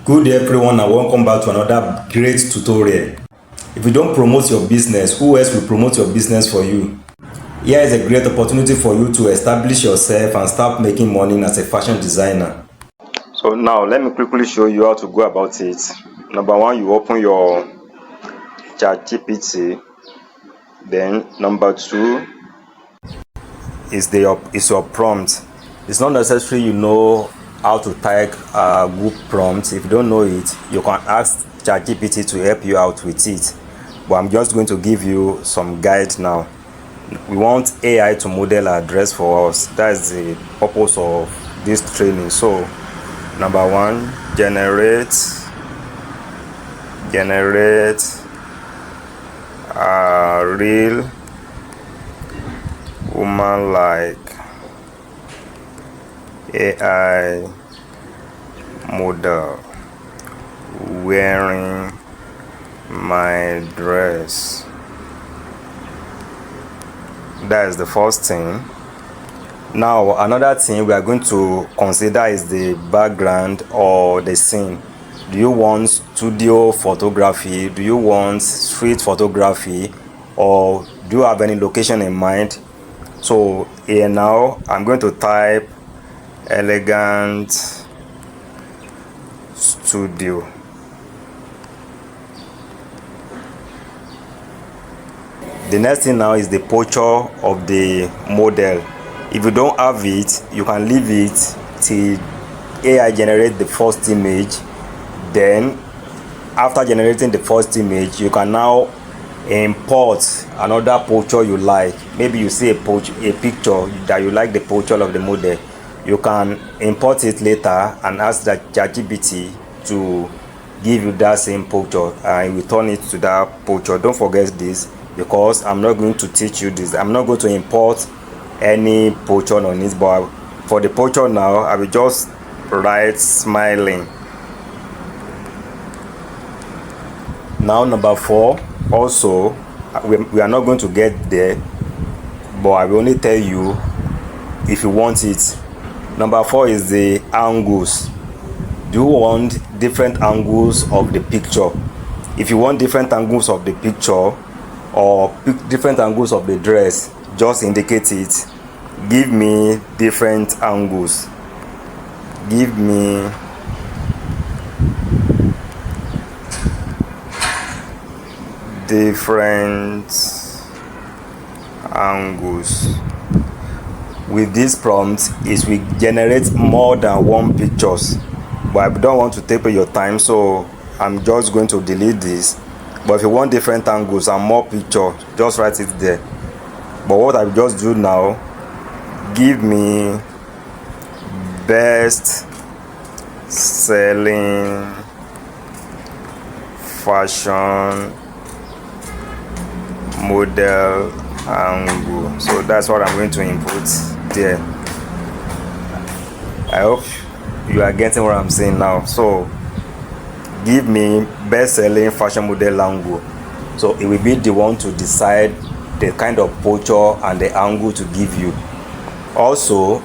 Good day everyone and welcome back to another great tutorial. If you don't promote your business, who else will promote your business for you? Here is a great opportunity for you to establish yourself and start making money as a fashion designer. So now let me quickly show you how to go about it. Number one, you open your ChatGPT. Then number two is your prompt. It's not necessary you know how to type a good prompt. If you don't know it, you can ask ChatGPT to help you out with it. But I'm just going to give you some guide now. We want AI to model our dress for us. That's the purpose of this training. So number one, generate a real woman like AI model wearing my dress. That is the first thing. Now another thing we are going to consider is the background or the scene. Do you want studio photography? Do you want street photography? Or do you have any location in mind? So here now I'm going to type elegant studio. The next thing now is the picture of the model. If you don't have it, you can leave it till AI generate the first image. Then after generating the first image, you can now import another picture you like. Maybe you see a picture that you like the picture of the model. You can import it later and ask the ChatGPT to give you that same picture and return it to that picture. Don't forget this, because I'm not going to teach you this. I'm not going to import any picture on it, but for the picture now I will just write smiling. Now number 4, also we are not going to get there, but I will only tell you if you want it. Number 4 is the angles. Do you want different angles of the picture? If you want different angles of the picture or different angles of the dress, just indicate it. Give me different angles. Give me different angles. With this prompt, it will generate more than one pictures, but I don't want to take your time, so I'm just going to delete this. But if you want different angles and more pictures, just write it there. But what I just do now, give me best selling fashion model angle. So that's what I'm going to input there. I hope you are getting what I'm saying now. So give me best selling fashion model angle. So it will be the one to decide the kind of picture and the angle to give you. Also,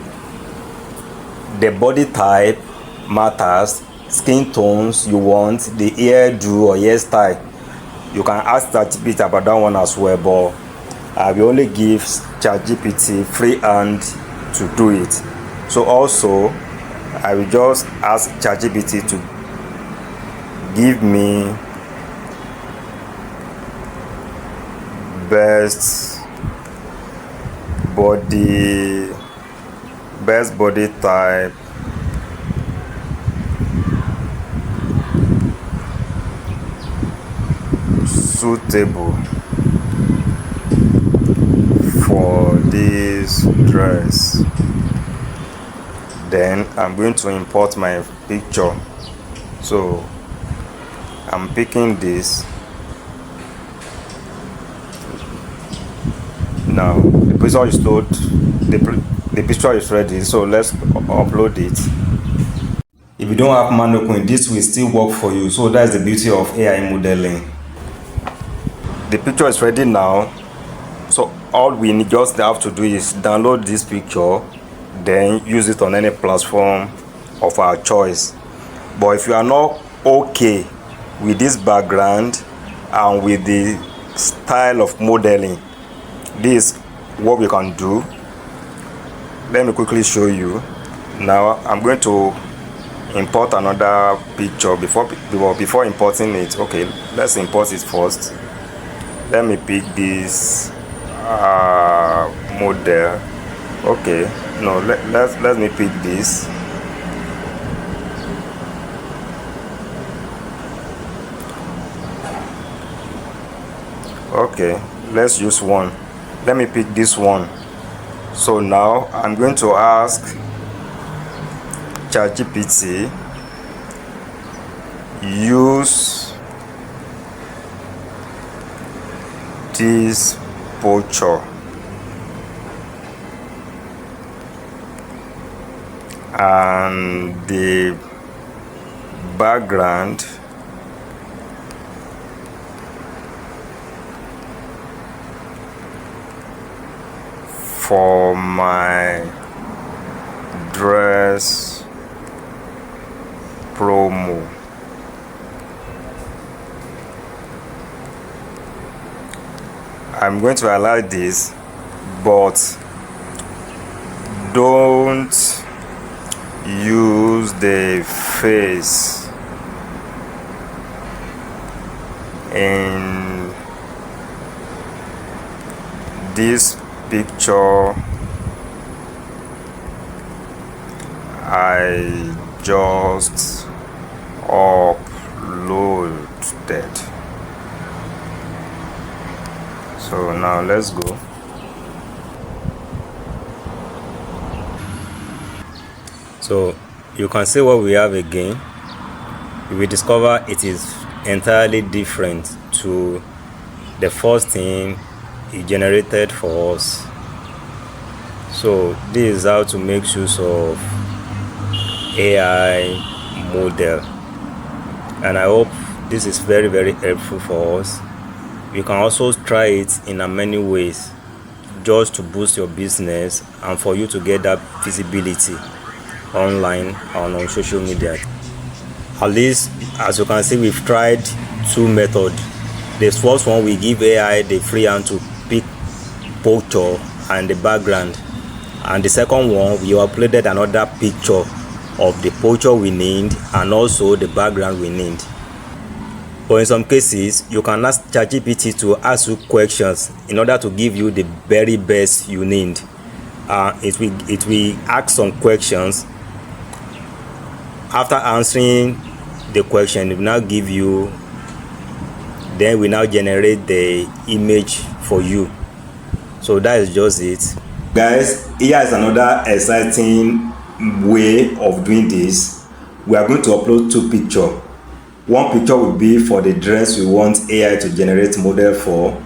the body type matters, skin tones you want, the hairdo or hairstyle. You can ask ChatGPT about that one as well, but I will only give ChatGPT free hand to do it. So also I will just ask ChatGPT to give me best body type suitable for this dress. Then I'm going to import my picture. So I'm picking this. Now the picture is loaded, the picture is ready, so let's upload it. If you don't have mannequin, this will still work for you. So that's the beauty of AI modeling. The picture is ready now. So all we just have to do is download this picture, then use it on any platform of our choice. But if you are not okay with this background and with the style of modeling, this is what we can do. Let me quickly show you. Now I'm going to import another picture. Before importing it, okay, let's import it first. Let me pick this model. Okay, no, let me pick this. Okay, let's use one. Let me pick this one. So now I'm going to ask ChatGPT, use this picture and the background for my dress promo. I'm going to allow this, but don't use the face in this picture I just uploaded. So now let's go. So you can see what we have again. We discover it is entirely different to the first thing it generated for us. So this is how to make use of AI model, and I hope this is very, very helpful for us. You can also try it in many ways just to boost your business and for you to get that visibility online and on social media. At least, as you can see, we've tried two methods. The first one, we give AI the free hand to pick picture and the background, and the second one, we uploaded another picture of the picture we need and also the background we need. But in some cases, you can ask ChatGPT to ask you questions in order to give you the very best you need. It will ask some questions. After answering the question, it will now give you, then we now generate the image for you. So that is just it. Guys, here is another exciting way of doing this. We are going to upload two pictures. One picture will be for the dress we want AI to generate model for.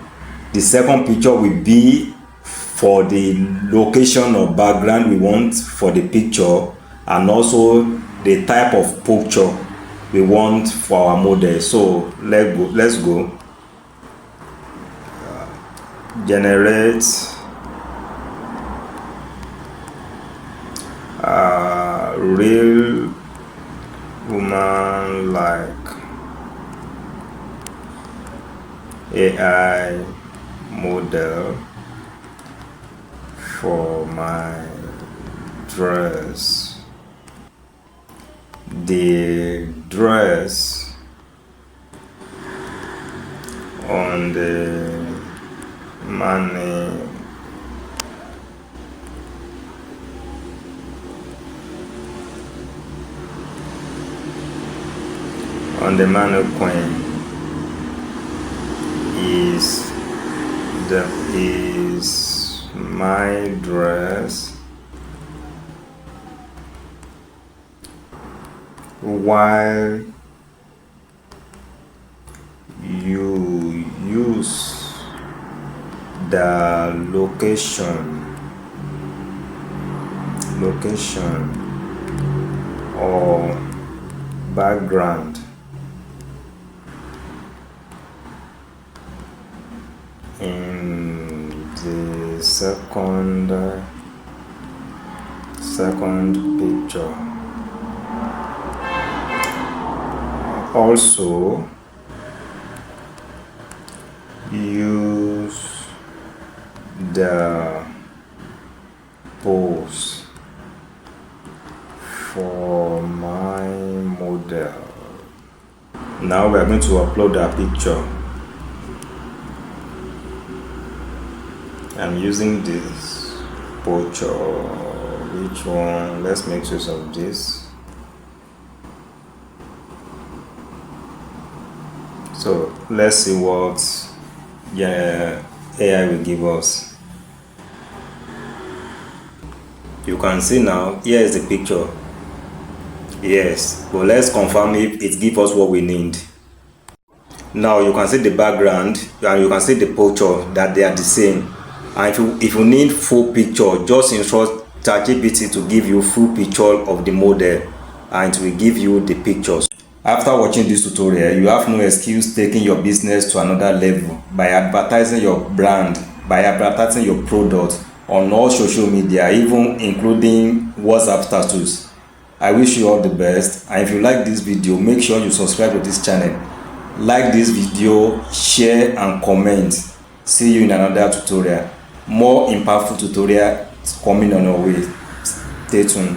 The second picture will be for the location or background we want for the picture, and also the type of picture we want for our model. So let's go. Generate real woman like AI model for my dress. The dress on the money mannequin is my dress, while you use the location or background in the second picture. also use the pose for my model. Now we are going to upload our picture. I'm using this picture. Which one? Let's make use of this. So let's see what AI will give us. You can see now, here is the picture. Yes, but let's confirm if it gives us what we need. Now you can see the background and you can see the picture, that they are the same. And if you need full picture, just instruct ChatGPT to give you full picture of the model and it will give you the pictures. After watching this tutorial, you have no excuse taking your business to another level by advertising your brand, by advertising your product on all social media, even including WhatsApp status. I wish you all the best, and if you like this video, make sure you subscribe to this channel. Like this video, share and comment. See you in another tutorial. More impactful tutorial coming on your way. Stay tuned.